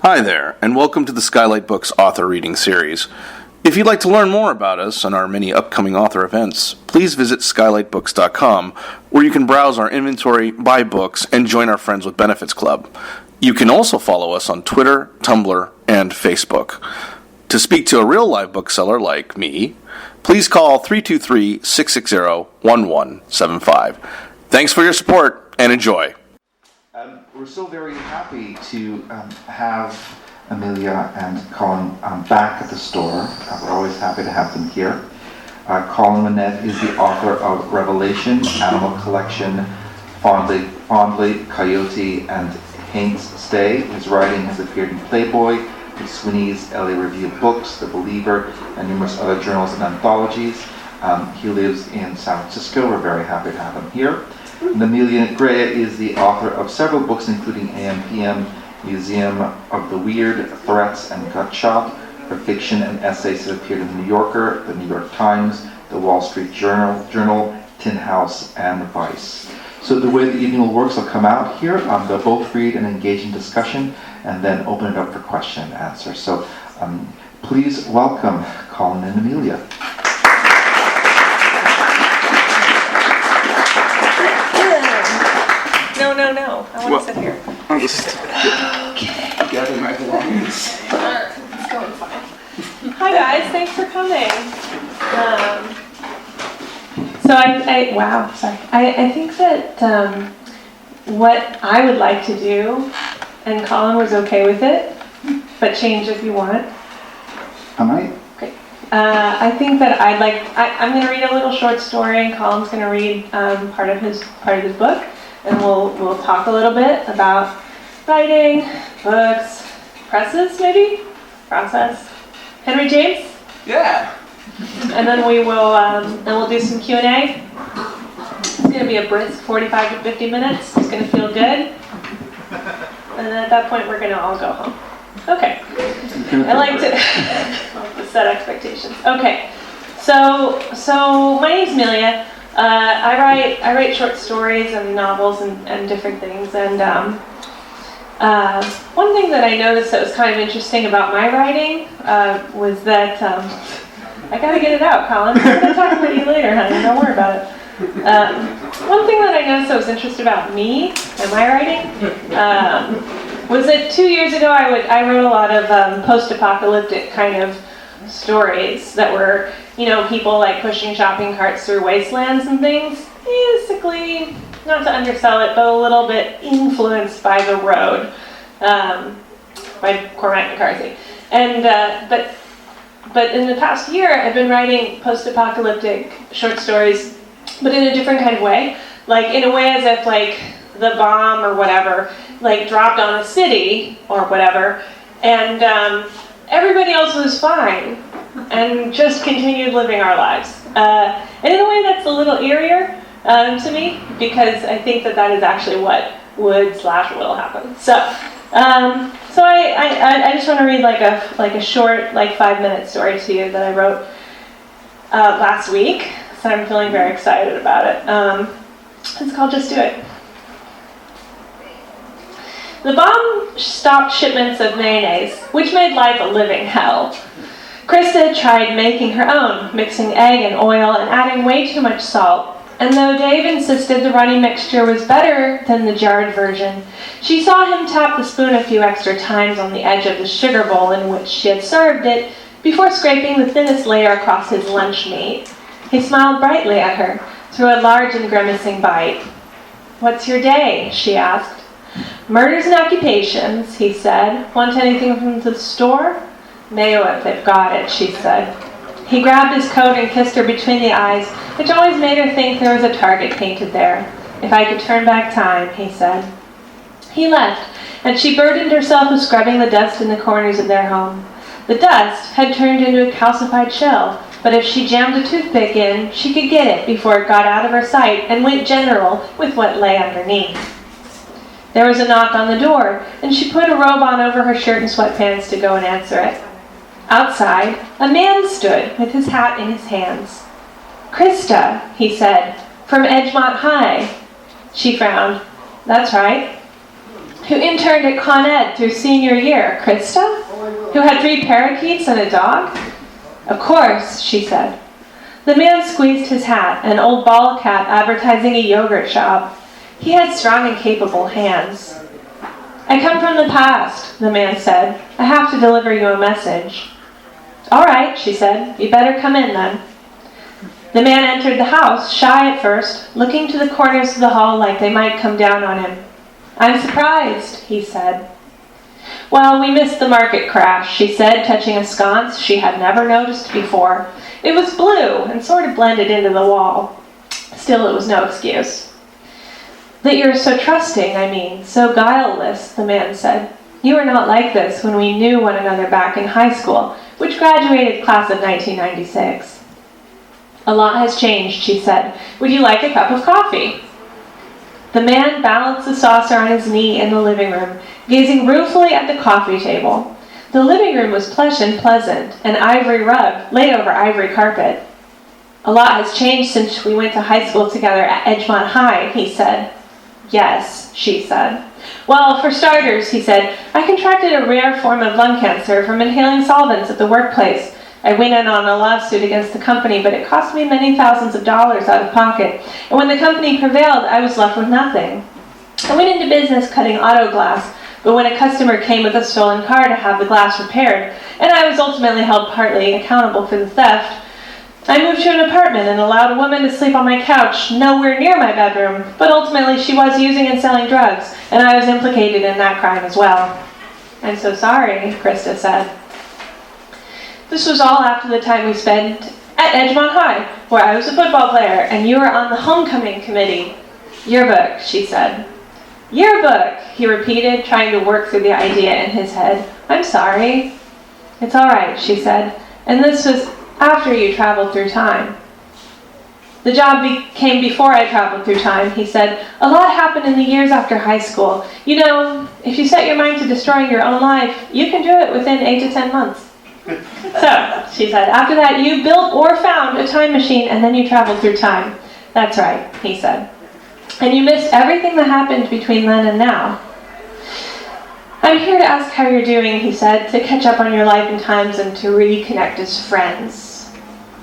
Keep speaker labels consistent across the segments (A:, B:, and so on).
A: Hi there, and welcome to the Skylight Books author reading series. If you'd like to learn more about us and our many upcoming author events, please visit skylightbooks.com, where you can browse our inventory, buy books, and join our Friends with Benefits Club. You can also follow us on Twitter, Tumblr, and Facebook. To speak to a real live bookseller like me, please call 323-660-1175. Thanks for your support, and enjoy.
B: We're so very happy to have Amelia and Colin back at the store. We're always happy to have them here. Colin Winnette is the author of Revelation, Animal Collection, Fondly, Coyote, and Haint's Stay. His writing has appeared in Playboy, McSweeney's LA Review of Books, The Believer, and numerous other journals and anthologies. He lives in San Francisco. We're very happy to have him here. And Amelia Gray is the author of several books, including AM/PM, Museum of the Weird, Threats, and Gut Shot. Her fiction and essays have appeared in The New Yorker, The New York Times, The Wall Street Journal, Tin House, and Vice. So the way the evening will work, I'll come out here, they'll both read and engage in discussion, and then open it up for question and answer. So please welcome Colin and Amelia.
C: No. I want to sit here.
A: I'll just
B: Gather my belongings.
C: It's going fine. Hi guys, thanks for coming. I think that what I would like to do, and Colin was okay with it, but change if you want.
B: Am I?
C: Okay. I think that I'm going to read a little short story, and Colin's going to read part of his book. And we'll talk a little bit about writing, books, presses maybe, process. Henry James?
B: Yeah.
C: And then we'll do some Q&A. It's going to be a brisk 45 to 50 minutes. It's going to feel good. And then at that point we're going to all go home. Okay. I like to set expectations. Okay. So my name's Amelia. I write short stories and novels and different things, and one thing that I noticed that was kind of interesting about my writing was that I gotta get it out, Colin. I'm gonna talk about you later, honey. Don't worry about it. One thing that I noticed that was interesting about me and my writing was that 2 years ago I wrote a lot of post-apocalyptic kind of stories that were, people like pushing shopping carts through wastelands and things. Basically, not to undersell it, but a little bit influenced by The Road, by Cormac McCarthy. And but in the past year, I've been writing post-apocalyptic short stories, but in a different kind of way. Like in a way as if like the bomb or whatever, like dropped on a city or whatever, and everybody else was fine and just continued living our lives. And in a way that's a little eerier to me, because I think that is actually what will happen. So I just want to read like a short 5-minute story to you that I wrote last week. So I'm feeling very excited about it. It's called Just Do It. The bomb stopped shipments of mayonnaise, which made life a living hell. Krista had tried making her own, mixing egg and oil and adding way too much salt. And though Dave insisted the runny mixture was better than the jarred version, she saw him tap the spoon a few extra times on the edge of the sugar bowl in which she had served it before scraping the thinnest layer across his lunch meat. He smiled brightly at her, through a large and grimacing bite. "What's your day?" she asked. "Murders and occupations," he said. "Want anything from the store?" "Mayo if they've got it," she said. He grabbed his coat and kissed her between the eyes, which always made her think there was a target painted there. "If I could turn back time," he said. He left, and she burdened herself with scrubbing the dust in the corners of their home. The dust had turned into a calcified shell, but if she jammed a toothpick in, she could get it before it got out of her sight and went general with what lay underneath. There was a knock on the door, and she put a robe on over her shirt and sweatpants to go and answer it. Outside, a man stood with his hat in his hands. "Krista," he said, "from Edgemont High." She frowned. "That's right." who interned at Con Ed through senior year? Krista? Who had 3 parakeets and a dog? Of course, she said. The man squeezed his hat, an old ball cap advertising a yogurt shop. He had strong and capable hands. I come from the past, the man said. I have to deliver you a message. All right, she said. You better come in then. The man entered the house, shy at first, looking to the corners of the hall like they might come down on him. I'm surprised, he said. Well, we missed the market crash, she said, touching a sconce she had never noticed before. It was blue and sort of blended into the wall. Still, it was no excuse. That you're so trusting, so guileless, the man said. You were not like this when we knew one another back in high school, which graduated class of 1996. A lot has changed, she said. Would you like a cup of coffee? The man balanced the saucer on his knee in the living room, gazing ruefully at the coffee table. The living room was plush and pleasant, an ivory rug laid over ivory carpet. A lot has changed since we went to high school together at Edgemont High, he said. Yes, she said. Well, for starters, he said, I contracted a rare form of lung cancer from inhaling solvents at the workplace. I went in on a lawsuit against the company, but it cost me many thousands of dollars out of pocket. And when the company prevailed, I was left with nothing. I went into business cutting auto glass, but when a customer came with a stolen car to have the glass repaired, and I was ultimately held partly accountable for the theft, I moved to an apartment and allowed a woman to sleep on my couch nowhere near my bedroom, but ultimately she was using and selling drugs, and I was implicated in that crime as well. I'm so sorry, Krista said. This was all after the time we spent at Edgemont High, where I was a football player, and you were on the homecoming committee. Yearbook, she said. Yearbook, he repeated, trying to work through the idea in his head. I'm sorry. It's all right, she said. And this was after you traveled through time. The job came before I traveled through time, he said. A lot happened in the years after high school. You know, if you set your mind to destroying your own life, you can do it within 8 to 10 months. So, she said, after that you built or found a time machine and then you traveled through time. That's right, he said. And you missed everything that happened between then and now. I'm here to ask how you're doing, he said, to catch up on your life and times and to reconnect as friends.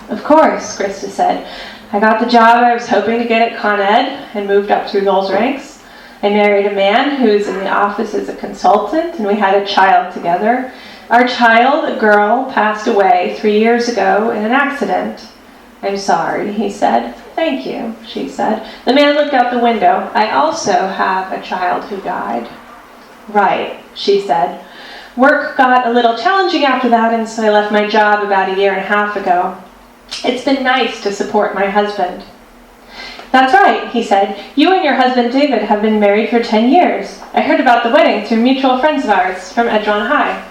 C: Of course, Krista said. I got the job I was hoping to get at Con Ed and moved up through those ranks. I married a man who's in the office as a consultant, and we had a child together. Our child, a girl, passed away 3 years ago in an accident. I'm sorry, he said. Thank you, she said. The man looked out the window. I also have a child who died. Right, she said. Work got a little challenging after that, and so I left my job about 1.5 years ago. It's been nice to support my husband. That's right, he said. You and your husband David have been married for 10 years. I heard about the wedding through mutual friends of ours from Edgemont High.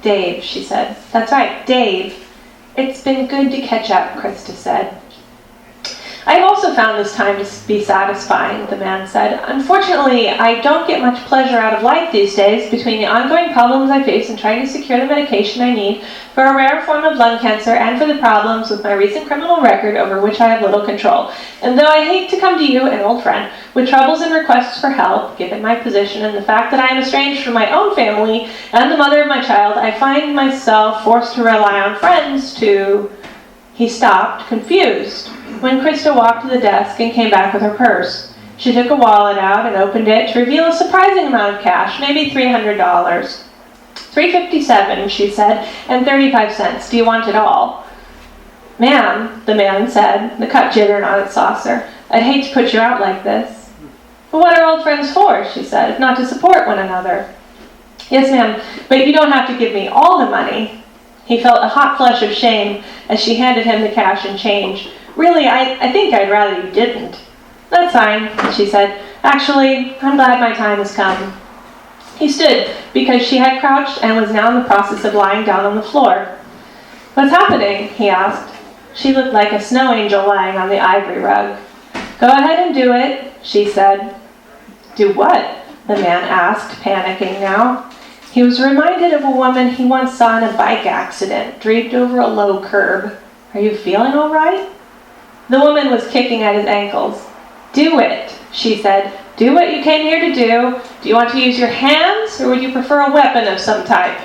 C: Dave, she said. That's right, Dave. It's been good to catch up, Krista said. I've also found this time to be satisfying, the man said. Unfortunately, I don't get much pleasure out of life these days between the ongoing problems I face in trying to secure the medication I need for a rare form of lung cancer and for the problems with my recent criminal record over which I have little control. And though I hate to come to you, an old friend, with troubles and requests for help, given my position and the fact that I am estranged from my own family and the mother of my child, I find myself forced to rely on friends to... He stopped, confused, when Krista walked to the desk and came back with her purse. She took a wallet out and opened it to reveal a surprising amount of cash, maybe $300. $357, she said, and 35 cents. Do you want it all? Ma'am, the man said, the cup jittered on its saucer. I'd hate to put you out like this. But what are old friends for, she said, if not to support one another? Yes, ma'am, but you don't have to give me all the money. He felt a hot flush of shame as she handed him the cash and change. Really, I think I'd rather you didn't. That's fine, she said. Actually, I'm glad my time has come. He stood, because she had crouched and was now in the process of lying down on the floor. What's happening? He asked. She looked like a snow angel lying on the ivory rug. Go ahead and do it, she said. Do what? The man asked, panicking now. He was reminded of a woman he once saw in a bike accident, draped over a low curb. Are you feeling all right? The woman was kicking at his ankles. Do it, she said. Do what you came here to do. Do you want to use your hands, or would you prefer a weapon of some type?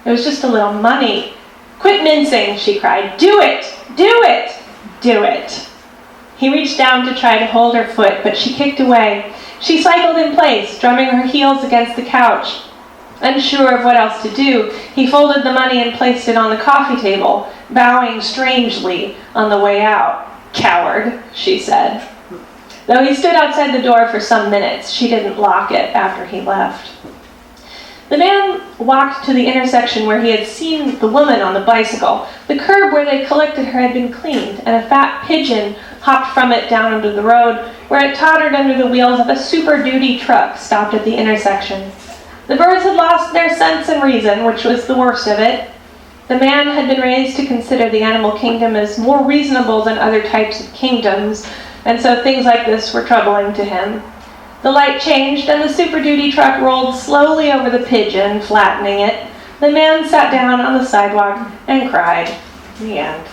C: It was just a little money. Quit mincing, she cried. Do it! Do it! Do it! He reached down to try to hold her foot, but she kicked away. She cycled in place, drumming her heels against the couch. Unsure of what else to do, he folded the money and placed it on the coffee table, bowing strangely on the way out. Coward, she said. Though he stood outside the door for some minutes, she didn't lock it after he left. The man walked to the intersection where he had seen the woman on the bicycle. The curb where they collected her had been cleaned, and a fat pigeon hopped from it down onto the road, where it tottered under the wheels of a Super Duty truck stopped at the intersection. The birds had lost their sense and reason, which was the worst of it. The man had been raised to consider the animal kingdom as more reasonable than other types of kingdoms, and so things like this were troubling to him. The light changed, and the Super Duty truck rolled slowly over the pigeon, flattening it. The man sat down on the sidewalk and cried. The end.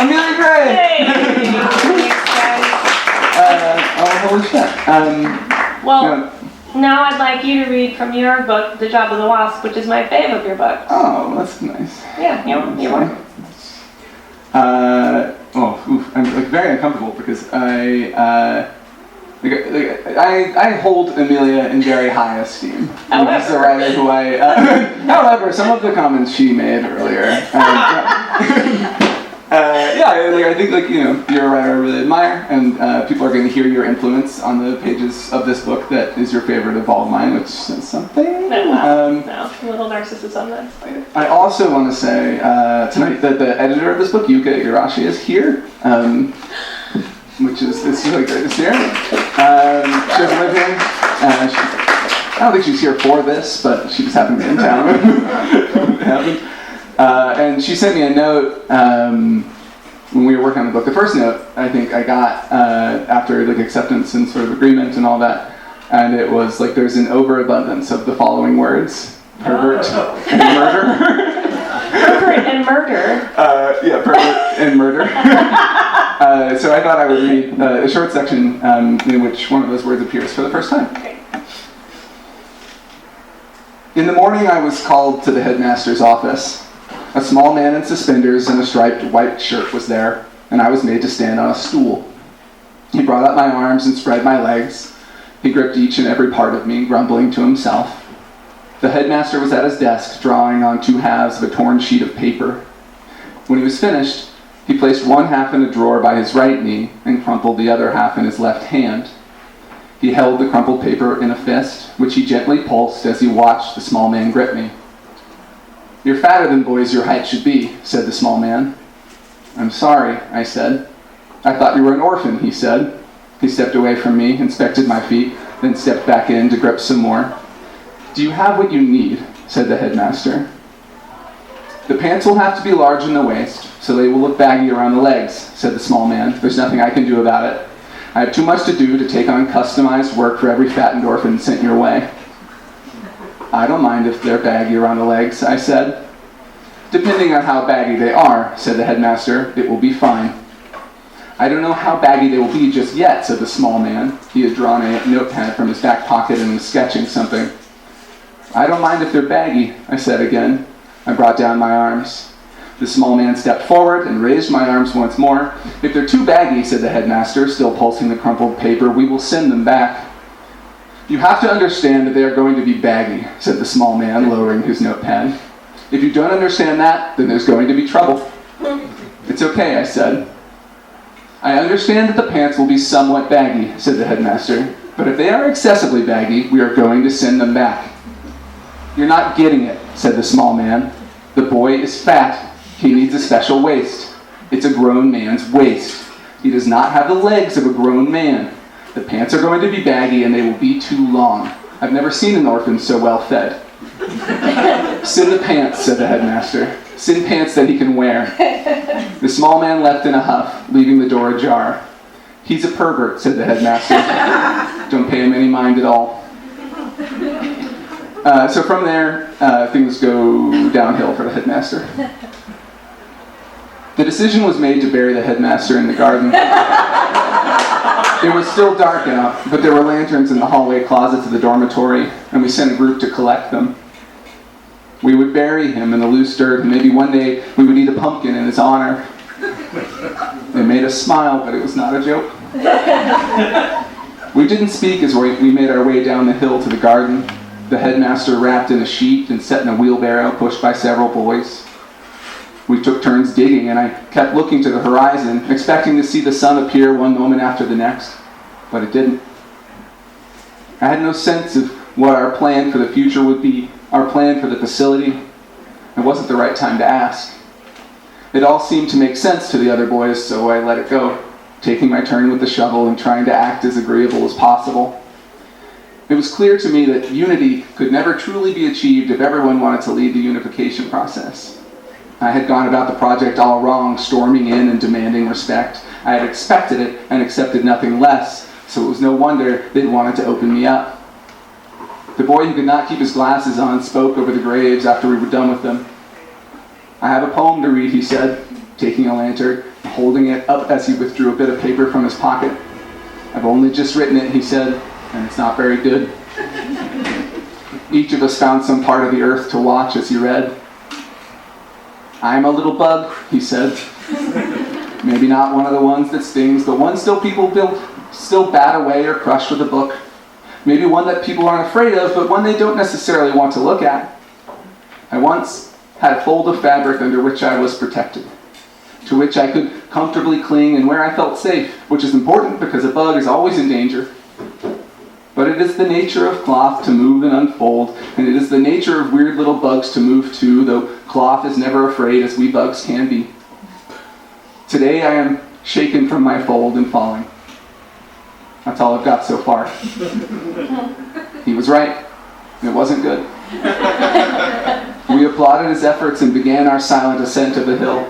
D: Amelia Gray!
C: Hey! Thanks, guys.
D: Holy shit.
C: Well, now I'd like you to read from your book, The Job of the Wasp, which is my fave of your book.
D: Oh, that's nice.
C: Yeah, you want.
D: I'm very uncomfortable because I hold Amelia in very high esteem. She's the writer who however, some of the comments she made earlier. I think you're a writer I really admire, and people are going to hear your influence on the pages of this book that is your favorite of all of mine, which is something.
C: No, a little narcissism then.
D: I also want to say tonight that the editor of this book, Yuka Igarashi, is here, which is really great to see her. She doesn't live here. I don't think she's here for this, but she just happened to be in town. It happened. And she sent me a note when we were working on the book. The first note I think I got after acceptance and sort of agreement and all that, and it was there's an overabundance of the following words: pervert and murder.
C: Pervert and murder.
D: Pervert and murder. So I thought I would read a short section in which one of those words appears for the first time.
C: Okay.
D: In the morning, I was called to the headmaster's office. A small man in suspenders and a striped white shirt was there, and I was made to stand on a stool. He brought up my arms and spread my legs. He gripped each and every part of me, grumbling to himself. The headmaster was at his desk, drawing on 2 halves of a torn sheet of paper. When he was finished, he placed one half in a drawer by his right knee and crumpled the other half in his left hand. He held the crumpled paper in a fist, which he gently pulsed as he watched the small man grip me. "You're fatter than boys your height should be," said the small man. "I'm sorry," I said. "I thought you were an orphan," he said. He stepped away from me, inspected my feet, then stepped back in to grip some more. "Do you have what you need?" said the headmaster. "The pants will have to be large in the waist, so they will look baggy around the legs," said the small man. "There's nothing I can do about it. I have too much to do to take on customized work for every fattened orphan sent your way." "I don't mind if they're baggy around the legs," I said. "Depending on how baggy they are," said the headmaster, "it will be fine." "I don't know how baggy they will be just yet," said the small man. He had drawn a notepad from his back pocket and was sketching something. "I don't mind if they're baggy," I said again. I brought down my arms. The small man stepped forward and raised my arms once more. "If they're too baggy," said the headmaster, still pulsing the crumpled paper, "we will send them back." "You have to understand that they are going to be baggy," said the small man, lowering his notepad. "If you don't understand that, then there's going to be trouble." "It's okay," I said. "I understand that the pants will be somewhat baggy," said the headmaster, "but if they are excessively baggy, we are going to send them back." "You're not getting it," said the small man. "The boy is fat. He needs a special waist. It's a grown man's waist. He does not have the legs of a grown man. The pants are going to be baggy and they will be too long. I've never seen an orphan so well fed." "Send the pants," said the headmaster. "Send pants that he can wear." The small man left in a huff, leaving the door ajar. "He's a pervert," said the headmaster. "Don't pay him any mind at all." So from there, things go downhill for the headmaster. The decision was made to bury the headmaster in the garden. It was still dark out, but there were lanterns in the hallway closets of the dormitory, and we sent a group to collect them. We would bury him in the loose dirt, and maybe one day we would eat a pumpkin in his honor. It made us smile, but it was not a joke. We didn't speak as we made our way down the hill to the garden, the headmaster wrapped in a sheet and set in a wheelbarrow pushed by several boys. We took turns digging, and I kept looking to the horizon, expecting to see the sun appear one moment after the next, but it didn't. I had no sense of what our plan for the future would be, our plan for the facility. It wasn't the right time to ask. It all seemed to make sense to the other boys, so I let it go, taking my turn with the shovel and trying to act as agreeable as possible. It was clear to me that unity could never truly be achieved if everyone wanted to lead the unification process. I had gone about the project all wrong, storming in and demanding respect. I had expected it and accepted nothing less, so it was no wonder they'd wanted to open me up. The boy who could not keep his glasses on spoke over the graves after we were done with them. "I have a poem to read," he said, taking a lantern, holding it up as he withdrew a bit of paper from his pocket. "I've only just written it," he said, "and it's not very good." Each of us found some part of the earth to watch as he read. "I'm a little bug," he said. "Maybe not one of the ones that stings, but one still people still bat away or crush with a book. Maybe one that people aren't afraid of, but one they don't necessarily want to look at. I once had a fold of fabric under which I was protected, to which I could comfortably cling and where I felt safe, which is important because a bug is always in danger. But it is the nature of cloth to move and unfold, and it is the nature of weird little bugs to move too, though cloth is never afraid as we bugs can be. Today I am shaken from my fold and falling." That's all I've got so far. He was right. It wasn't good. We applauded his efforts and began our silent ascent of the hill.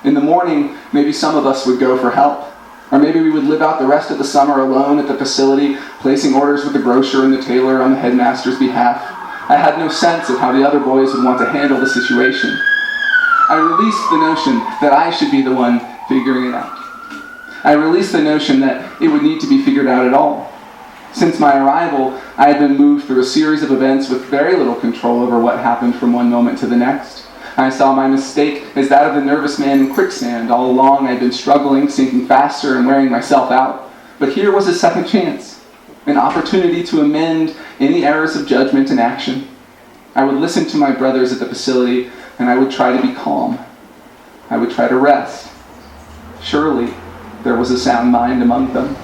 D: In the morning, maybe some of us would go for help. Or maybe we would live out the rest of the summer alone at the facility, placing orders with the grocer and the tailor on the headmaster's behalf. I had no sense of how the other boys would want to handle the situation. I released the notion that I should be the one figuring it out. I released the notion that it would need to be figured out at all. Since my arrival, I had been moved through a series of events with very little control over what happened from one moment to the next. I saw my mistake as that of the nervous man in quicksand. All along I had been struggling, sinking faster, and wearing myself out. But here was a second chance, an opportunity to amend any errors of judgment and action. I would listen to my brothers at the facility, and I would try to be calm. I would try to rest. Surely there was a sound mind among them.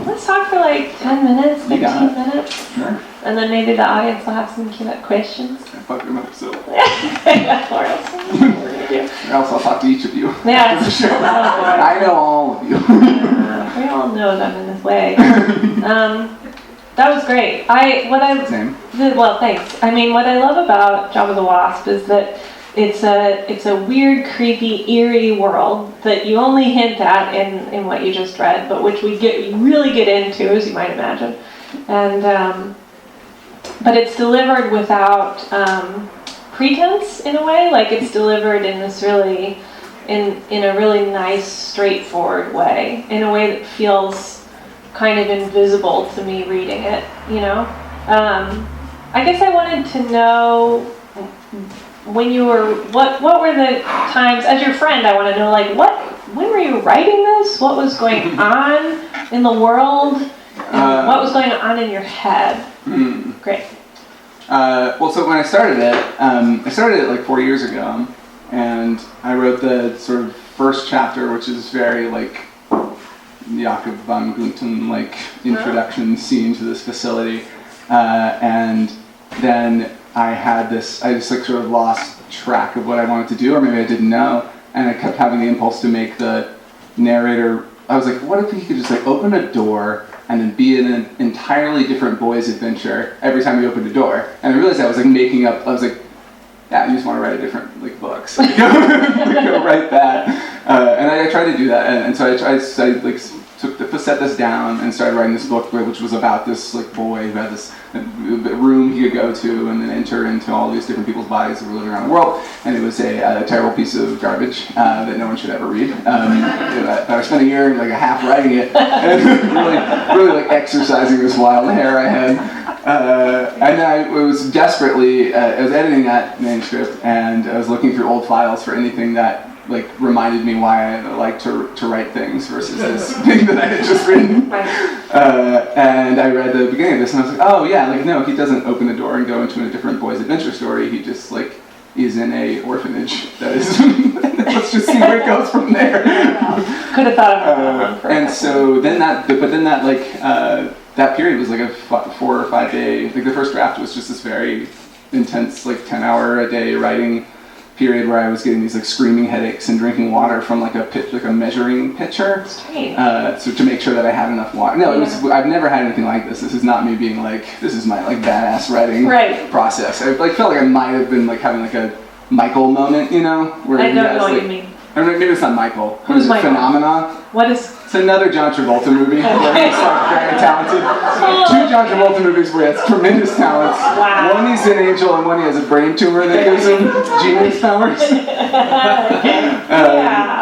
C: Let's talk for like 10 minutes, 15 minutes.
D: Sure.
C: And then maybe the audience will have some queued up questions.
D: I fucked him up, so.
C: Or else, what are we gonna do?
D: Or else I'll talk to each of you.
C: Yeah,
D: For sure.
C: oh boy.
D: I know all of you.
C: We all know them in this way. That was great.
D: Same.
C: Well, thanks. I mean, what I love about Job of the Wasp is that it's a weird, creepy, eerie world that you only hint at in what you just read, but which we really get into, as you might imagine. And but it's delivered without pretense in a way. Like it's delivered in this really in a really nice, straightforward way, in a way that feels kind of invisible to me reading it, you know? I guess I wanted to know when you were, what were the times, as your friend, I want to know, like, when were you writing this? What was going on in the world? And what was going on in your head? Great.
D: Well, so when I started it like 4 years ago, and I wrote the sort of first chapter, which is very like Jakob von Gunther like introduction scene to this facility, and then I just like sort of lost track of what I wanted to do, or maybe I didn't know, and I kept having the impulse to make the narrator. I was like, what if he could just like open a door and then be in an entirely different boy's adventure every time he opened a door? And I realized I was like making up. I was like, yeah, you just want to write a different like book, so go write that. And I tried to do that, and so I like set this down and started writing this book, which was about this like boy who had this room he could go to and then enter into all these different people's bodies that were living around the world. And it was a terrible piece of garbage that no one should ever read. I spent a year, like a half, writing it, and really like exercising this wild hair I had. And then I was desperately, I was editing that manuscript, and I was looking through old files for anything that like reminded me why I like to write things versus this thing that I had just written. And I read the beginning of this, and I was like, oh yeah, like no, he doesn't open the door and go into a different boy's adventure story. He just like is in a orphanage. That is, let's just see where it goes from there.
C: Could have thought of it.
D: And so then that that period was like a 4 or 5 day. Like the first draft was just this very intense, like 10-hour a day writing period where I was getting these like screaming headaches and drinking water from like a measuring pitcher. So to make sure that I had enough water. No, it was. I've never had anything like this. This is not me being like, this is my like badass writing process. I like felt like I might have been like having like a Michael moment, you know, where
C: I don't know what you mean.
D: Or maybe it's not Michael.
C: Who's Michael?
D: Phenomena.
C: What is?
D: It's another John Travolta movie where he's like very talented. 2 John Travolta movies where he has tremendous talents.
C: Wow.
D: One he's an angel and one he has a brain tumor that gives him genius powers.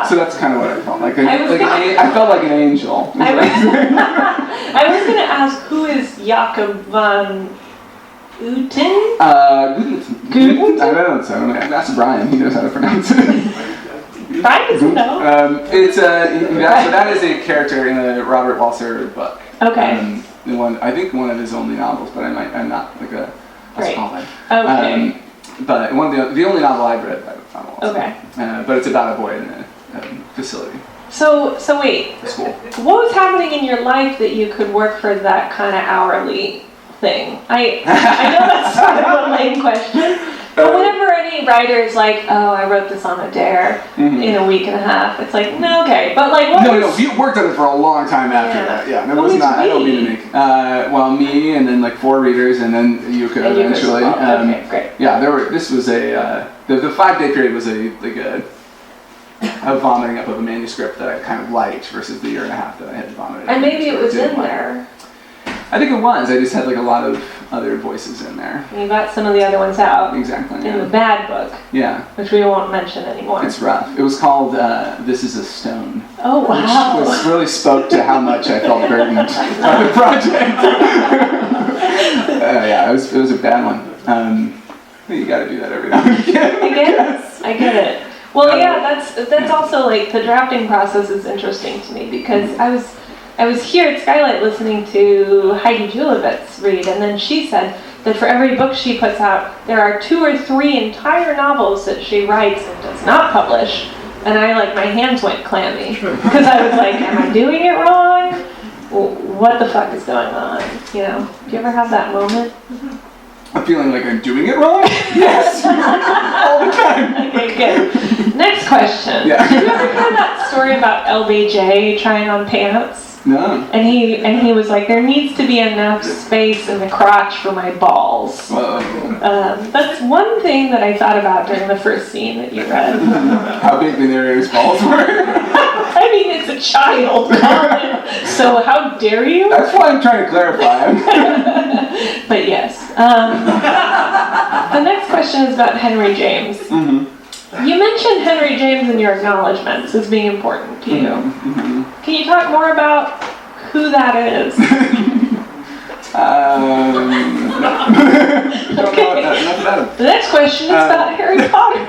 D: So that's kind of what I felt like. I felt like an angel.
C: I was going to ask, who is Jakob van Uten?
D: Guten? I don't know. That's Brian. He knows how to pronounce it.
C: Brian doesn't know.
D: So that is a character in a Robert Walser book.
C: Okay.
D: I think one of his only novels, but I'm not like a scholar.
C: Okay.
D: But the only novel I've read by Robert Walser.
C: Okay.
D: But it's about a boy in a facility.
C: So wait.
D: School.
C: What was happening in your life that you could work for that kind of hourly thing? I know that's sort of a lame question. But whenever any writer is like, oh, I wrote this on a dare in a week and a half, it's like, no, okay. But like,
D: No, we worked on it for a long time after that. Yeah, it was not. I don't mean to make. Me and then like 4 readers, and then you could eventually.
C: Okay, great.
D: Yeah, this was the 5-day period was a vomiting up of a manuscript that I kind of liked versus the year and a half that I had vomited.
C: And maybe it was in there.
D: I think it was. I just had like a lot of other voices in there.
C: And you got some of the other ones out.
D: Exactly.
C: In the bad book.
D: Yeah.
C: Which we won't mention anymore.
D: It's rough. It was called This Is a Stone.
C: Oh, wow.
D: Which really spoke to how much I felt burdened by the project. It was a bad one. You got to do that every now and again.
C: I get it. Well, that's also like the drafting process is interesting to me because I was here at Skylight listening to Heidi Julevitz read, and then she said that for every book she puts out, there are 2 or 3 entire novels that she writes and does not publish. And my hands went clammy because I was like, am I doing it wrong? What the fuck is going on? You know, do you ever have that moment?
D: I'm feeling like I'm doing it wrong? Yes! All the time!
C: Okay, good. Next question.
D: Yeah.
C: Did you ever hear that story about LBJ trying on pants?
D: No.
C: And he was like, there needs to be enough space in the crotch for my balls. That's one thing that I thought about during the first scene that you read.
D: How big the narrator's balls were?
C: I mean, it's a child. So how dare you?
D: That's why I'm trying to clarify.
C: But yes. The next question is about Henry James.
D: Mm-hmm.
C: You mentioned Henry James in your acknowledgments as being important to you.
D: Mm-hmm.
C: Can you talk more about who that is?
D: Okay.
C: The next question is about Harry Potter.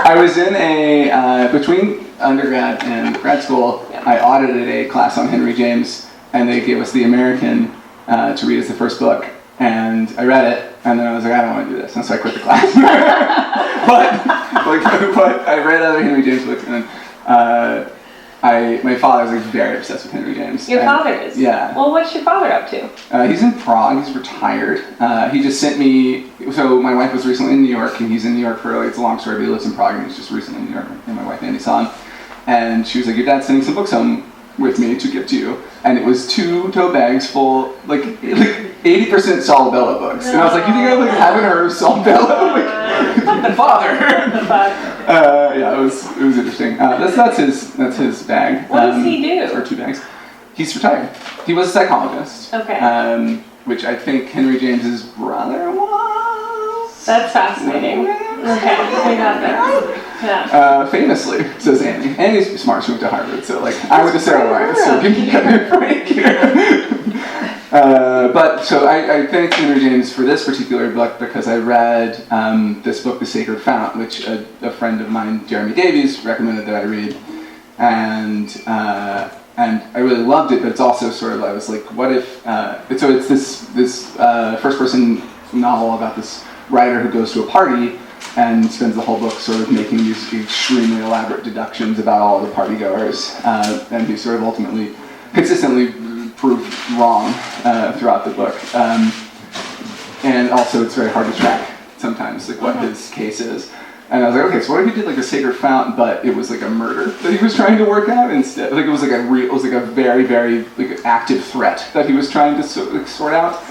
D: I was in between undergrad and grad school, I audited a class on Henry James, and they gave us the American to read as the first book. And I read it, and then I was like, I don't want to do this, and so I quit the class. but I read other Henry James books, and my father was very obsessed with Henry James.
C: Your father is?
D: Yeah.
C: Well, what's your father up to?
D: He's in Prague. He's retired. He just sent me. So my wife was recently in New York, and he's in New York for it's a long story, but he lives in Prague, and he's just recently in New York. And my wife Andy saw him, and she was like, "Your dad's sending some books home with me to give to you," and it was 2 tote bags full, like 80% Solabella books, and I was like, "You think I haven't heard of Solabella?" Like, the father. It was interesting. That's his bag.
C: What does he do?
D: Or 2 bags. He's retired. He was a psychologist.
C: Okay.
D: Which I think Henry James's brother was.
C: That's fascinating. Okay, we got there. Yeah.
D: Famously, says Annie. Annie's smart. She went to Harvard, so like I went to Sarah Lawrence, so give me a break here. But so I thank Henry James for this particular book because I read this book, The Sacred Fount, which a friend of mine, Jeremy Davies, recommended that I read, and I really loved it. But it's also sort of I was like, what if? So it's this first-person novel about this writer who goes to a party and spends the whole book sort of making these extremely elaborate deductions about all the partygoers, and he sort of ultimately, consistently proved wrong throughout the book. And also it's very hard to track sometimes, like what his case is. And I was like, okay, so what if he did like a Sacred Fount, but it was like a murder that he was trying to work out instead? Like it was like a very, very like active threat that he was trying to sort out.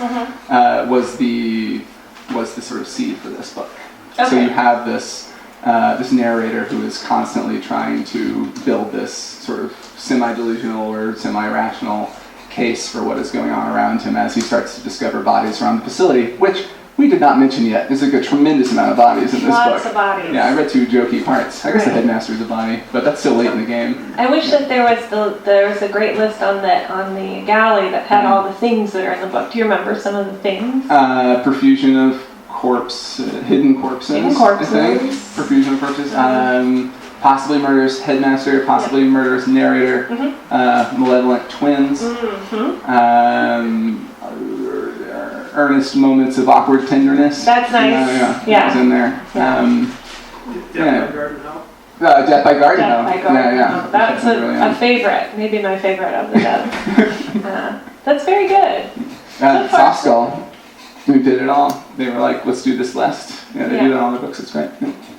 D: Was the sort of seed for this book.
C: Okay.
D: So you have this narrator who is constantly trying to build this sort of semi-delusional or semi-rational case for what is going on around him as he starts to discover bodies around the facility, which we did not mention yet. There's like a tremendous amount of bodies in this book.
C: Lots of bodies.
D: Yeah, I read 2 jokey parts. I guess the Headmaster is a body, but that's still late in the game.
C: I wish that there was a great list on the galley that had all the things that are in the book. Do you remember some of the things?
D: Profusion of hidden corpses. I think. Profusion of corpses. Possibly murders Headmaster, possibly murders narrator, malevolent twins, earnest moments of awkward tenderness.
C: That's nice.
D: Yeah. That was in there. Death by Garden Home. Yeah.
C: That's a favorite, maybe my favorite of the death. That's very good.
D: Soft Skull. We did it all. They were like, let's do this list. Yeah, they do that in all the books. It's great.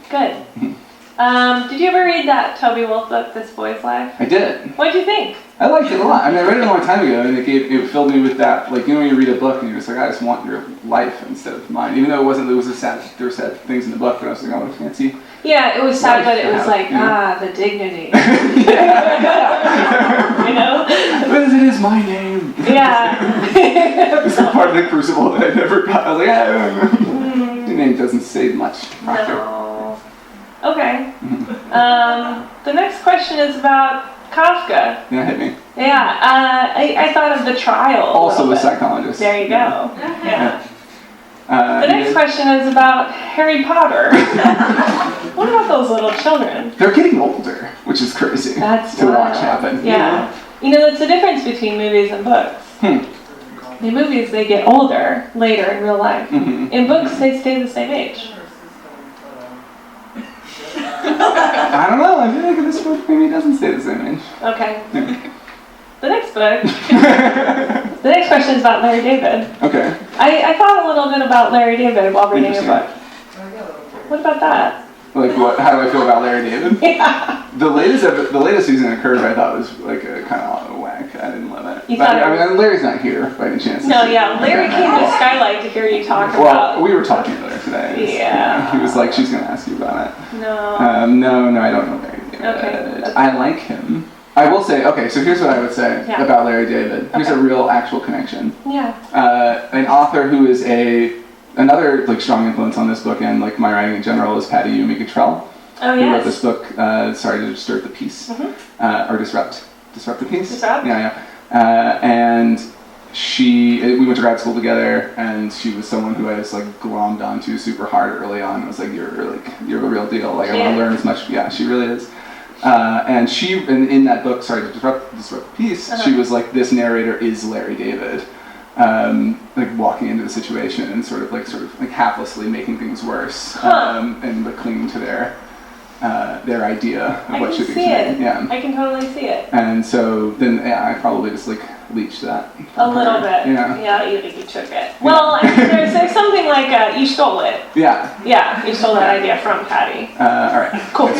C: Good. Did you ever read that Toby Wolfe book, This Boy's Life?
D: I did.
C: What did you think?
D: I liked it a lot. I mean, I read it a long time ago, and it filled me with that, like, you know when you read a book and you're just like, I just want your life instead of mine. Even though there were sad things in the book, but I was like, oh, what a fancy.
C: Yeah, it was sad, but it was like, the dignity. You know?
D: But it is my name.
C: Yeah.
D: It's a part of the crucible that I never got. I was like, your name doesn't say much.
C: No. Okay. The next question is about Kafka.
D: Yeah, hit me.
C: Yeah, I thought of The Trial.
D: Also the psychologist.
C: There you go. Yeah. The next question is about Harry Potter. What about those little children?
D: They're getting older, which is crazy to watch happen.
C: Yeah. You know, that's the difference between movies and books. In movies, they get older later in real life. In books, they stay the same age.
D: I don't know. I feel like this book maybe doesn't stay the same age.
C: Okay. The next book. The next question is about Larry David.
D: Okay.
C: I thought a little bit about Larry David while reading your book. What about that?
D: Like what? How do I feel about Larry David?
C: Yeah.
D: The latest season of Curve I thought was like a kind of whack. I didn't love it. I mean, Larry's not here by any chance.
C: No, yeah. Larry came to Skylight to hear you talk about.
D: Well, we were talking earlier today.
C: Yeah.
D: He was like, she's gonna ask you about it.
C: No.
D: No, I don't know Larry David.
C: Okay.
D: I like him. I will say, okay, so here's what I would say about Larry David. Here's a real actual connection.
C: Yeah.
D: An author who is another like strong influence on this book and like my writing in general is Patty Yumi Cottrell.
C: Oh,
D: who wrote this book, Sorry to Disturb the Peace, or Disrupt the Peace?
C: Disrupt?
D: Yeah. And we went to grad school together, and she was someone who I just like glommed onto super hard early on. I was like, you're the real deal. Like I want to learn as much. Yeah, she really is. And in that book, Sorry to Disrupt the Peace, she was like, this narrator is Larry David. Like walking into the situation and sort of like haplessly making things worse, and like clinging to their idea of what should be today. Yeah,
C: I can totally see it.
D: And so then, I probably just like leached that.
C: A little bit.
D: Yeah.
C: You took it. Well, there's something like you stole it.
D: Yeah.
C: Yeah, you stole that idea from Patty.
D: All right.
C: Cool.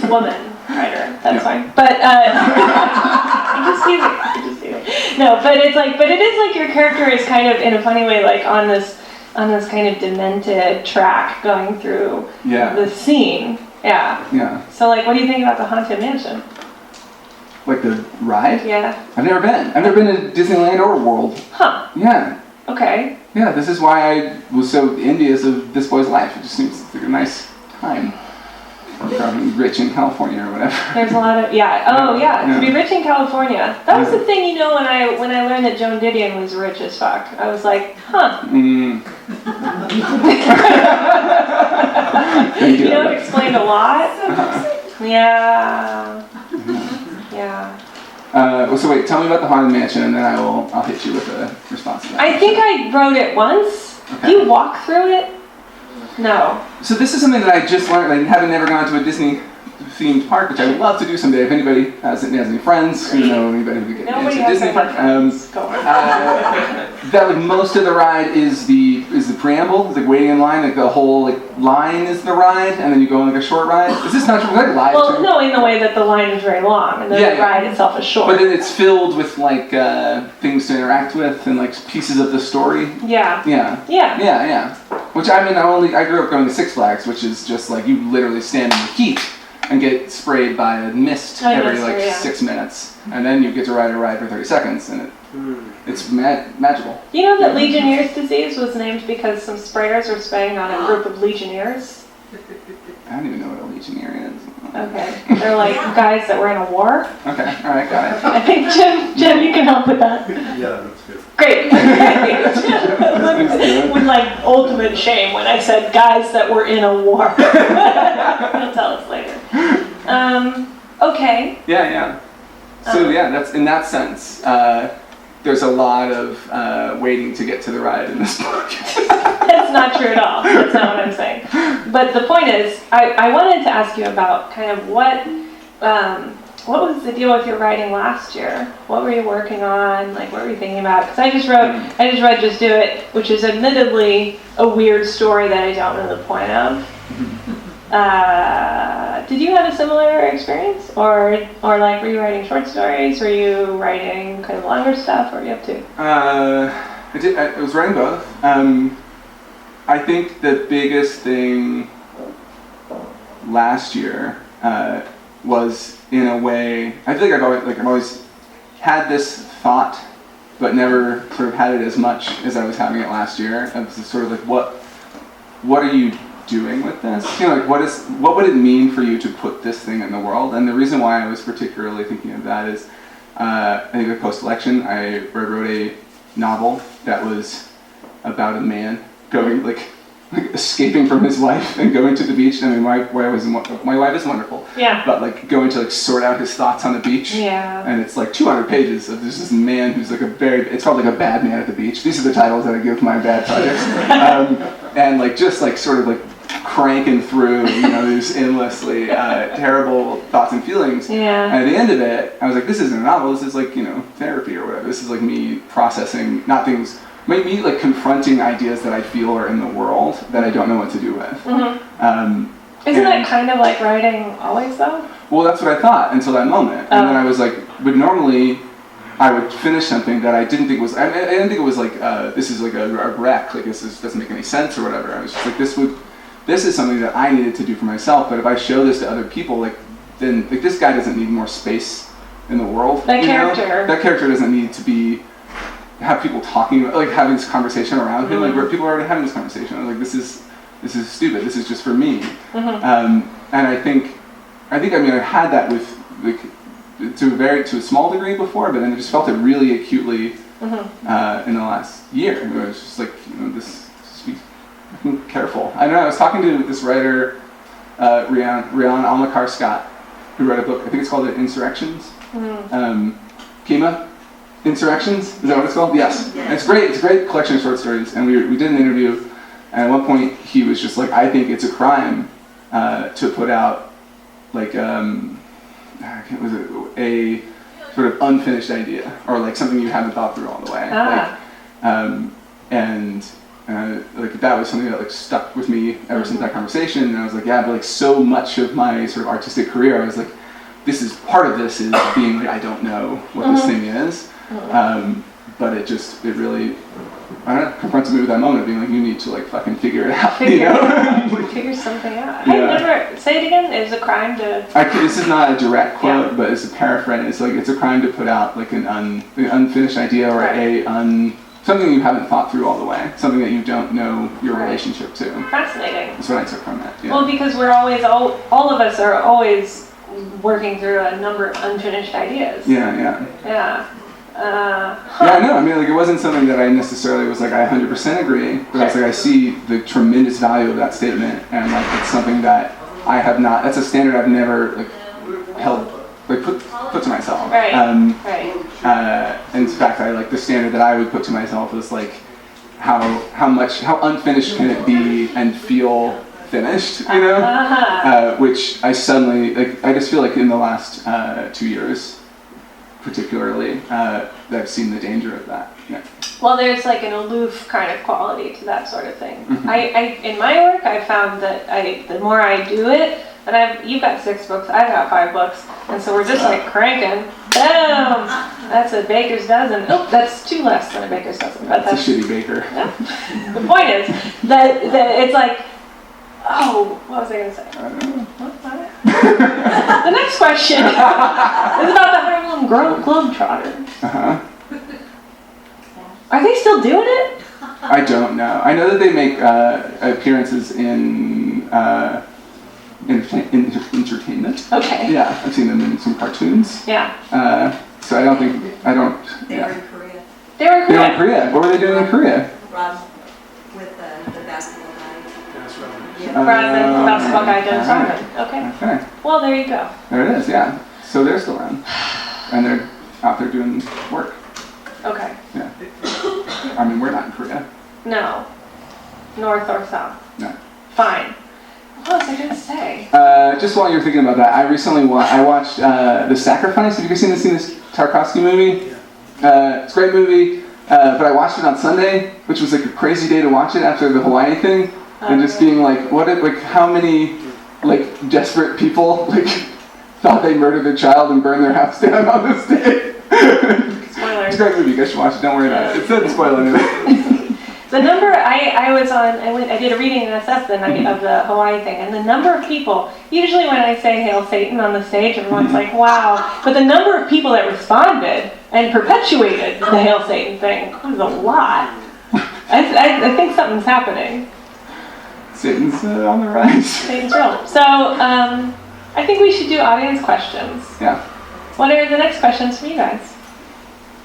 C: Woman writer. That's fine. But just use it. No, but it is like your character is kind of in a funny way like on this kind of demented track going through the scene. Yeah.
D: Yeah.
C: So like, what do you think about the Haunted Mansion?
D: Like the ride?
C: Yeah.
D: I've never been. I've never been to Disneyland or World.
C: Huh.
D: Yeah.
C: Okay.
D: Yeah, this is why I was so envious of this boy's life. It just seems like a nice time. From rich in California or whatever.
C: There's a lot of, to be rich in California. That was the thing, you know, when I learned that Joan Didion was rich as fuck. I was like, huh. You know, it explained a lot. Yeah. Yeah.
D: So wait, tell me about the Haunted Mansion, and then I'll hit you with a response to that.
C: I think I wrote it once.
D: Okay.
C: Do you walk through it? No.
D: So this is something that I just learned, like having never gone to a Disney-themed park, which I would love to do someday. If anybody has any friends who know anybody who could get into a Disney park, that like most of the ride is the preamble. It's like waiting in line. Like the whole line is the ride, and then you go on like a short ride. Is this not true? Like live?
C: Well, no, in the way that the line is very long, and the ride itself is short.
D: But then it's filled with like things to interact with and like pieces of the story.
C: Yeah.
D: Which I grew up going to Six Flags, which is just like you literally stand in the heat and get sprayed by a mist every 6 minutes, and then you get to ride a ride for 30 seconds, and it's magical.
C: You know that Legionnaire's disease was named because some sprayers were spraying on a group of Legionnaires?
D: I don't even know what a Legionnaire is.
C: Okay. They're like guys that were in a war.
D: Okay, alright, got it.
C: I think, Jim, you can help with that.
E: Yeah, that's good.
C: Great. With like ultimate shame when I said guys that were in a war. You'll tell us later. Okay.
D: Yeah. So that's in that sense. There's a lot of waiting to get to the ride in this book.
C: That's not true at all. That's not what I'm saying. But the point is, I wanted to ask you about kind of what was the deal with your writing last year? What were you working on? Like, what were you thinking about? Because I just read Just Do It, which is admittedly a weird story that I don't know the point of. Did you have a similar experience? Or like, were you writing short stories? Were you writing kind of longer stuff? What were you up to?
D: I was writing both. I think the biggest thing last year was, in a way, I feel like I've always had this thought, but never sort of had it as much as I was having it last year. It was sort of like, what are you doing with this? You know, like what would it mean for you to put this thing in the world? And the reason why I was particularly thinking of that is, I think post-election, I wrote a novel that was about a man going like escaping from his wife and going to the beach. I mean, my wife is wonderful.
C: Yeah.
D: But like going to like sort out his thoughts on the beach.
C: Yeah. And
D: it's like 200 pages of this man who's like it's called like A Bad Man at the Beach. These are the titles that I give my bad projects. And like just like sort of like cranking through, these endlessly terrible thoughts and feelings.
C: Yeah.
D: And at the end of it, I was like, this isn't a novel. This is like therapy or whatever. This is like me processing, not things. Me like confronting ideas that I feel are in the world that I don't know what to do with.
C: Mm-hmm. Isn't that kind of like writing always though?
D: Well, that's what I thought until that moment, and then I was like, but normally I would finish something that I didn't think was. I didn't think it was like this is like a wreck. Like doesn't make any sense or whatever. I was just like this is something that I needed to do for myself. But if I show this to other people, then this guy doesn't need more space in the world.
C: That character
D: doesn't need to have people talking about, like having this conversation around him, like where people are already having this conversation. I was like, this is stupid. This is just for me. And I think I had that with to a small degree before, but then I just felt it really acutely in the last year. It was just like just be careful. I don't know. I was talking to this writer, Rian Almacar-Scott, who wrote a book. I think it's called Insurrections. Kima. Insurrections? Is that what it's called? Yes. And it's great. It's a great collection of short stories. And we did an interview, and at one point he was just like, I think it's a crime to put out like a sort of unfinished idea or like something you haven't thought through all the way. Like that was something that like stuck with me ever since that conversation. And I was like, yeah, but like so much of my sort of artistic career, I was like, part of this is being like, I don't know what this thing is. But it really I don't know, confronts me with that moment of being like, you need to like fucking figure it out, you know?
C: Figure something out.
D: Yeah.
C: I've never, say it again, it's a crime to...
D: This is not a direct quote, but it's a paraphrase. It's like, it's a crime to put out like an unfinished idea or something you haven't thought through all the way, something that you don't know your relationship to.
C: Fascinating.
D: That's what I took from it. Yeah.
C: Well, because we're always, all of us are always working through a number of unfinished ideas.
D: Yeah.
C: Yeah,
D: no, I mean, like, it wasn't something that I necessarily was like, I 100% agree, but I was like, I see the tremendous value of that statement, and like, it's something that I have not, that's a standard I've never like held, like put to myself.
C: Right.
D: In fact, I like the standard that I would put to myself was like, how unfinished can it be and feel finished, you know? Which I suddenly, like, I just feel like in the last 2 years, particularly, that I've seen the danger of that. Yeah.
C: Well, there's like an aloof kind of quality to that sort of thing.
D: Mm-hmm.
C: I in my work, I found that the more I do it, and you've got 6 books, I've got 5 books, and so we're just like cranking. Boom! That's a baker's dozen. Oh, that's 2 less than a baker's dozen. But
D: that's a shitty baker.
C: Yeah. The point is that it's like, oh, what was I going to say?
D: I don't know.
C: The next question is about the Harlem Globetrotters.
D: Uh-huh.
C: Are they still doing it?
D: I don't know. I know that they make appearances in entertainment.
C: Okay.
D: Yeah, I've seen them in some cartoons.
C: Yeah.
D: So I don't.
E: They were in Korea.
C: They were
D: in Korea. What were they doing in Korea?
E: Rob with the basketball guy.
C: Rather than the basketball guy doing
D: Alright.
C: something. Okay.
D: Okay.
C: Well, there you go.
D: There it is. Yeah. So they're still around, and they're out there doing work.
C: Okay.
D: Yeah. I mean, we're not in Korea.
C: No. North or south.
D: No.
C: Fine. What was I going to say?
D: Just while you're thinking about that, I recently watched The Sacrifice. Have you guys seen this Tarkovsky movie? It's a great movie, but I watched it on Sunday, which was like a crazy day to watch it after the Hawaii thing, and just being like, how many like desperate people like thought they murdered their child and burned their house down on this day.
C: Spoilers.
D: It's a great movie. You guys should watch it. Don't worry about it. It doesn't spoil anything.
C: The number I did a reading in SF the night of the Hawaii thing, and the number of people, usually when I say Hail Satan on the stage, everyone's like, wow, but the number of people that responded and perpetuated the Hail Satan thing was a lot. I think something's happening.
D: Satan's on the rise.
C: Satan's real. So, I think we should do audience questions.
D: Yeah.
C: What are the next questions from you guys?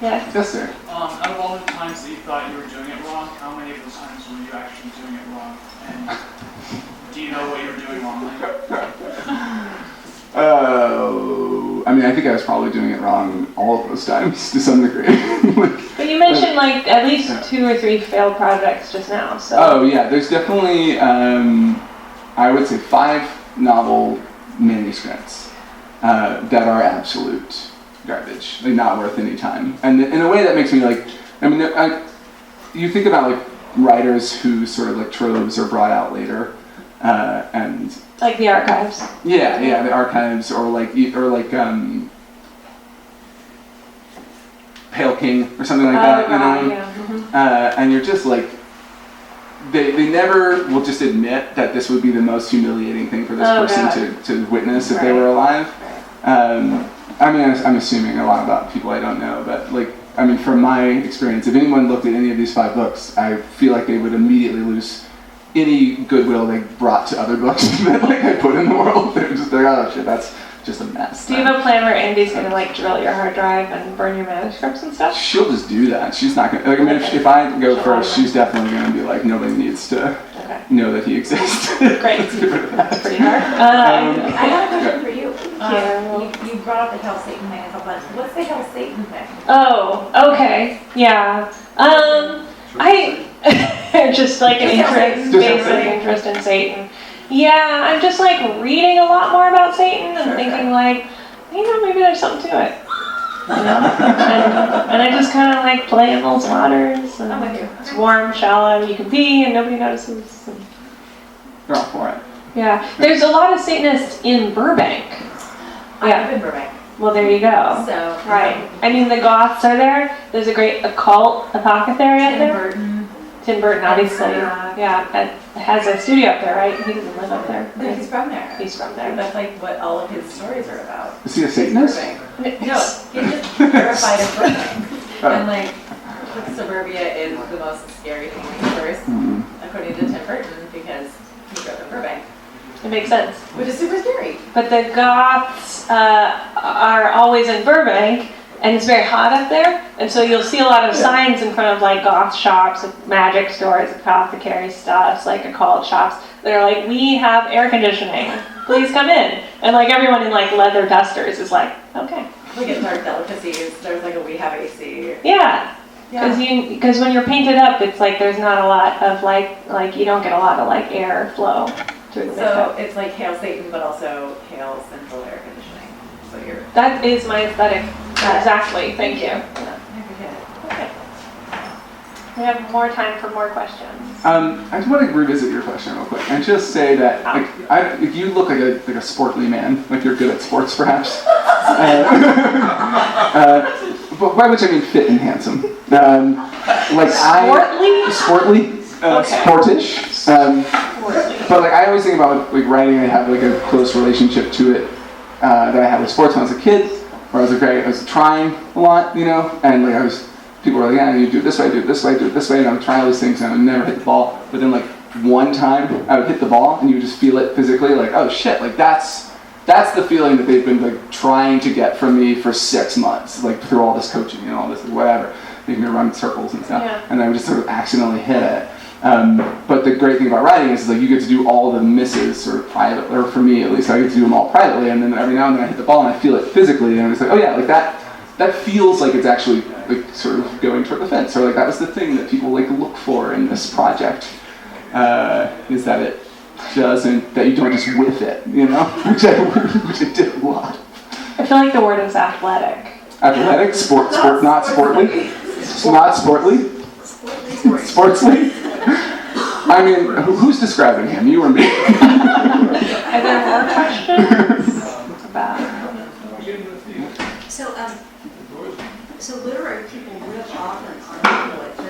C: Yes?
D: Yes, sir.
F: Out of all the times that you thought you were doing it wrong, how many of those times were you actually doing it wrong? And do you know what you were doing wrong?
D: I mean, I think I was probably doing it wrong all of those times to some degree.
C: But you mentioned like at least 2 or 3 failed projects just now. So.
D: Oh yeah, there's definitely I would say 5 novel manuscripts that are absolute garbage, like not worth any time. And in a way that makes me like, I mean, you think about like writers who sort of like troves are brought out later, and
C: like the archives.
D: Yeah, the archives, or like Pale King or something like that, you know.
C: Yeah. Mm-hmm.
D: And you're just like, they never will just admit that this would be the most humiliating thing for this person to witness if they were alive.
C: Right.
D: I mean, I'm assuming a lot about people I don't know, but like, I mean, from my experience, if anyone looked at any of these 5 books, I feel like they would immediately lose any goodwill they brought to other books that like I put in the world. They're like, oh shit, that's just a mess.
C: Do you have a plan where Andy's gonna like drill your hard drive and burn your manuscripts and stuff?
D: She'll just do that. She's not gonna. Like, I mean, if I go first, she's definitely gonna be like, nobody needs to know that he exists.
C: Great. That's pretty hard.
E: I have a question for you.
C: You
E: You brought up the Hail Satan thing a couple times. What's the Hail Satan thing?
C: Oh, okay. Yeah. I just like an basic interest in Satan. Yeah, I'm just like reading a lot more about Satan and thinking like, maybe there's something to it. You know? and I just kind of like play in those waters. And
E: I'm with you.
C: it's warm, shallow, you can pee and nobody notices. And
D: They're all for it.
C: yeah, there's a lot of Satanists in Burbank.
E: I live in Burbank.
C: Well, there you go.
E: So
C: Right. I mean, the Goths are there. There's a great occult apothecary out
E: Tim
C: there.
E: Burton.
C: Tim Burton, obviously,
E: Yeah.
C: has a studio up there, right? He doesn't live up there.
E: No, he's from there.
C: He's from there.
E: That's like what all of his stories are about.
D: Is he a Satanist?
E: No, he's just terrified of Burbank. And like suburbia is the most scary thing on the earth, according to Tim Burton, because he grew up in Burbank.
C: It makes sense.
E: Which is super scary.
C: But the Goths are always in Burbank, and it's very hot up there, and so you'll see a lot of signs in front of like goth shops, magic stores, apothecary stuffs, like occult shops that are like, we have air conditioning, please come in. And like everyone in like leather dusters is like, okay.
E: Like at Dark Delicacies, there's like a we have AC.
C: Yeah. Because when you're painted up, it's like there's not a lot of like you don't get a lot of like air flow through the
E: So
C: makeup.
E: it's like Hail Satan, but also Hail Central Air Conditioning. So you're.
C: That is my aesthetic. Exactly. Thank you.
E: I forget it.
C: Okay. We have more time for more questions.
D: I just want to revisit your question real quick and just say that if you look like a sportly man, like you're good at sports perhaps, but by which I mean fit and handsome. Sportly, sportish. But like I always think about like writing, I have like a close relationship to it that I had with sports when I was a kid, where I was trying a lot, and like people were like, yeah, you do it this way, do it this way, do it this way, and I would try all these things and I would never hit the ball. But then like one time I would hit the ball and you would just feel it physically, like, oh shit, like that's the feeling that they've been like trying to get from me for 6 months, like through all this coaching and all this whatever, making me run circles and stuff, and I would just sort of accidentally hit it. But the great thing about writing is like you get to do all the misses sort of private, or for me at least, I get to do them all privately, and then every now and then I hit the ball and I feel it physically, and I'm just like, oh yeah, like that feels like it's actually like sort of going toward the fence, or like that was the thing that people like look for in this project, is that it doesn't, that you don't just whiff it, which I did a lot.
C: I feel like the word is athletic.
D: Athletic, sport, not sportly, not sportly, sportsly. I mean, who's describing him? You or me?
C: Are there more questions about?
G: So literary people live often on Hollywood, but I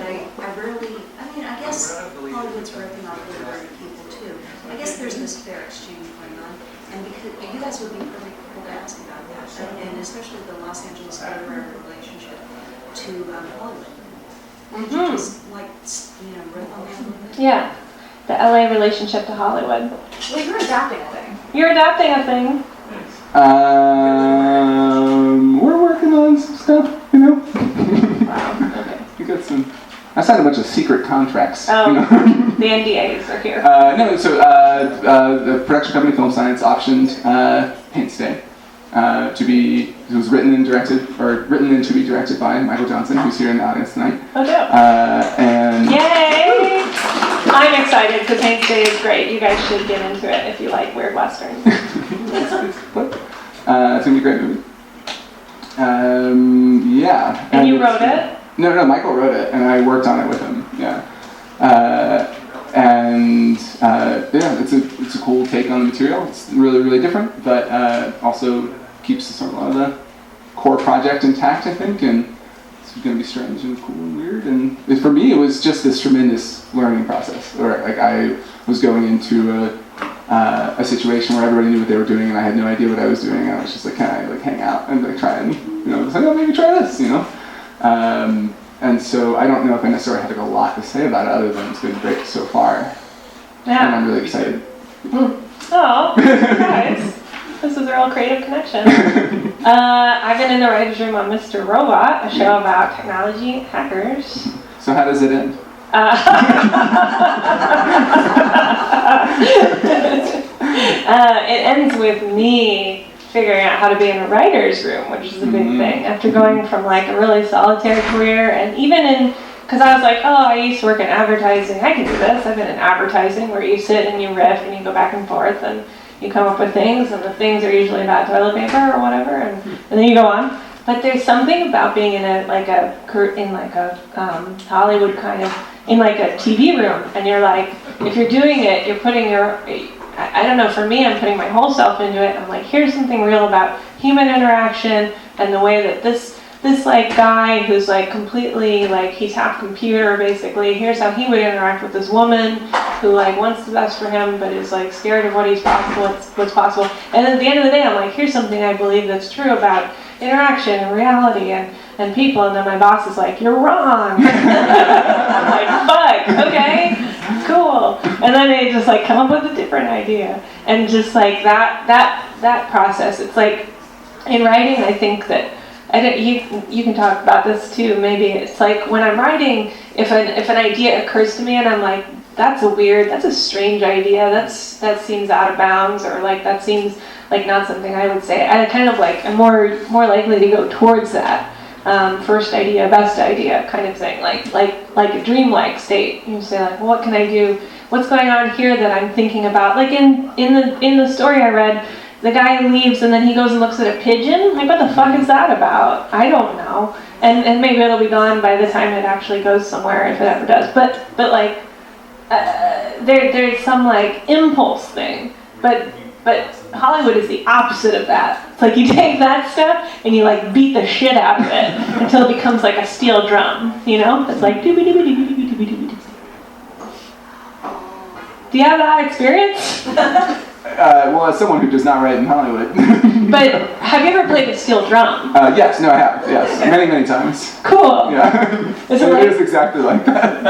G: guess Hollywood's ripping off literary people too. I guess there's this fair exchange going on, and because you guys would be perfect people to ask about that, and especially the Los Angeles literary relationship to Hollywood. Could you just rip on that a little bit?
C: Yeah, the LA relationship to Hollywood.
E: Well, you're adapting a thing.
C: You're adapting a thing.
D: We're working on some stuff,
C: Wow. Okay.
D: We got some. I signed a bunch of secret contracts.
C: Oh, the NDAs are here.
D: The production company Film Science optioned Paint Stay it was written and to be directed by Michael Johnson, who's here in the audience tonight.
C: Oh, dope.
D: And
C: yay! I'm excited because Paint Stay is great. You guys should get into it if you like weird westerns.
D: it's gonna be a great movie. Yeah.
C: And you wrote it?
D: No, Michael wrote it, and I worked on it with him. Yeah. It's a cool take on the material. It's really, really different, but also keeps sort of a lot of the core project intact, I think, and it's going to be strange and cool and weird. And for me, it was just this tremendous learning process. Where like I was going into a situation where everybody knew what they were doing, and I had no idea what I was doing. I was just like, can I like hang out and like try and it's like, oh, maybe try this, And so I don't know if I necessarily have like a lot to say about it other than it's been great so far.
C: Yeah.
D: And I'm really excited.
C: Oh, guys. This is a real creative connection. I've been in the writer's room on Mr. Robot, a show about technology hackers.
D: So how does it end?
C: It ends with me figuring out how to be in a writer's room, which is a big thing. After going from like a really solitary career, and even because I was like, oh, I used to work in advertising, I can do this. I've been in advertising where you sit and you riff and you go back and forth and you come up with things, and the things are usually about toilet paper or whatever, and then you go on. But there's something about being in a Hollywood kind of, in like a TV room, and you're like, if you're doing it, you're putting I don't know, for me, I'm putting my whole self into it. I'm like, here's something real about human interaction and the way that this this like guy who's like completely like he's half computer basically. Here's how he would interact with this woman who like wants the best for him but is like scared of what's possible. And then at the end of the day, I'm like, here's something I believe that's true about interaction and reality and people. And then my boss is like, you're wrong. I'm like, fuck, okay, cool. And then they just like come up with a different idea. And just like that process, it's like in writing, I think that you can talk about this too. Maybe it's like when I'm writing, if an idea occurs to me and I'm like, that's a strange idea. That seems out of bounds, or like that seems like not something I would say. I kind of like I'm more likely to go towards that first idea, best idea kind of thing, like a dreamlike state. You say like, well, what can I do? What's going on here that I'm thinking about? Like in the story I read, the guy leaves and then he goes and looks at a pigeon. Like, what the fuck is that about? I don't know. And maybe it'll be gone by the time it actually goes somewhere, if it ever does. But like there's some like impulse thing. But Hollywood is the opposite of that. It's like you take that stuff and you like beat the shit out of it until it becomes like a steel drum. You know? It's like doobie doobie doobie doobie doobie doobie. Do you have that experience?
D: Well, as someone who does not write in Hollywood.
C: But have you ever played a steel drum?
D: Yes, no, I have. Yes, many times.
C: Cool.
D: Yeah. It is exactly like that.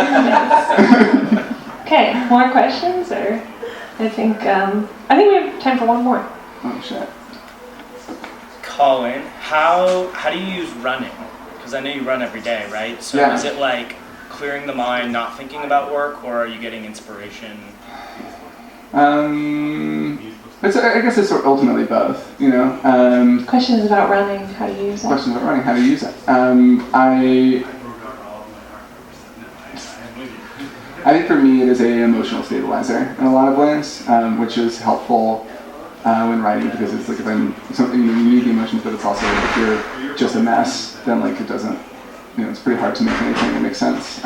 C: Okay, more questions, or I think we have time for one more.
D: Oh shit.
H: Colin, how do you use running? Because I know you run every day, right? So
D: yeah.
H: Is it like clearing the mind, not thinking about work, or are you getting inspiration?
D: I guess it's sort of ultimately both, you know.
C: Questions about running, how do you use it?
D: Questions about running, how to use it. I think for me it is an emotional stabilizer in a lot of ways, which is helpful when writing, because it's like if you need the emotions, but it's also like if you're just a mess, then like it doesn't, it's pretty hard to make anything that makes sense.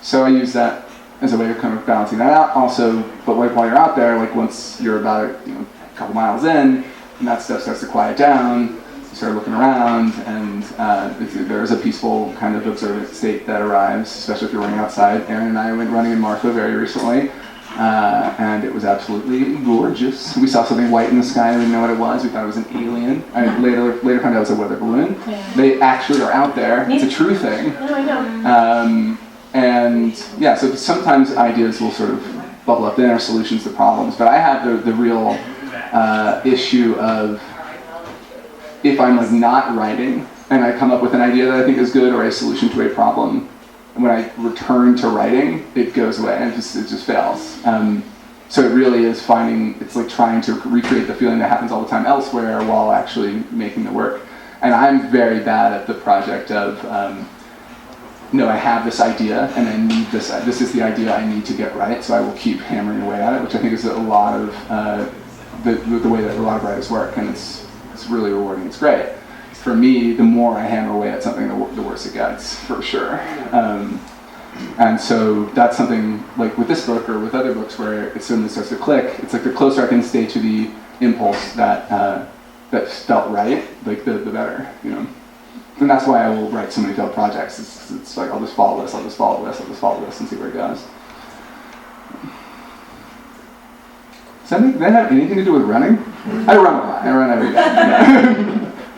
D: So I use that as a way of kind of balancing that out. Also, but like while you're out there, like once you're about a couple miles in, and that stuff starts to quiet down, you start looking around, and there's a peaceful kind of observant state that arrives, especially if you're running outside. Aaron and I went running in Marfa very recently, and it was absolutely gorgeous. We saw something white in the sky, we didn't know what it was, we thought it was an alien. I later found out it was a weather balloon. Yeah. They actually are out there, it's a true thing.
C: No, I know.
D: And yeah, so sometimes ideas will sort of bubble up, then are solutions to problems. But I have the real issue of if I'm like not writing and I come up with an idea that I think is good or a solution to a problem, and when I return to writing, it goes away and it just fails. So it really is it's like trying to recreate the feeling that happens all the time elsewhere while actually making the work. And I'm very bad at the project of no, I have this idea and I need this. This is the idea I need to get right, so I will keep hammering away at it, which I think is a lot of the way that a lot of writers work, and it's really rewarding. It's great. For me, the more I hammer away at something, the worse it gets, for sure. And so that's something like with this book or with other books where it suddenly starts to click. It's like the closer I can stay to the impulse that felt right, like the better, And that's why I will write so many failed projects. It's like, I'll just follow this, and see where it goes. Does that have anything to do with running? I run a lot. I run every day.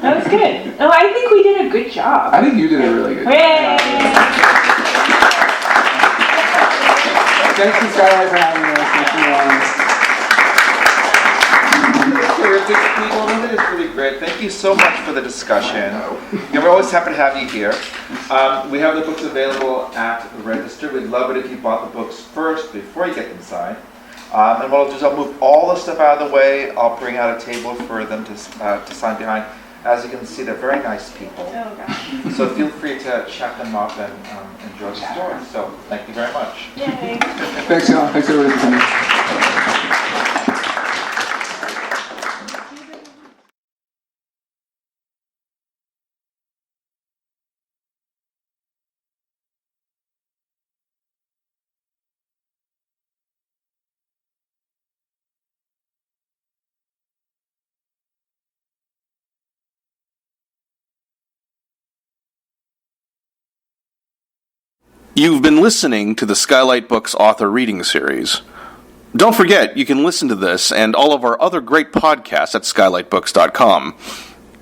C: That was good. No, I think we did a good job.
D: I think you did a really good job.
C: Yay!
D: Thanks to Skylight for having us.
B: Terrific people. That is really great. Thank you so much for the discussion. We're always happy to have you here. We have the books available at the register. We'd love it if you bought the books first before you get them signed. And what I'll do is I'll move all the stuff out of the way. I'll bring out a table for them to sign behind. As you can see, they're very nice people.
C: Oh, gosh.
B: So feel free to chat them up and enjoy the story. So thank you very much.
C: Yay.
D: Thanks, y'all. Thanks, everybody, for coming.
A: You've been listening to the Skylight Books author reading series. Don't forget, you can listen to this and all of our other great podcasts at skylightbooks.com.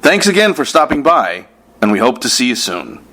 A: Thanks again for stopping by, and we hope to see you soon.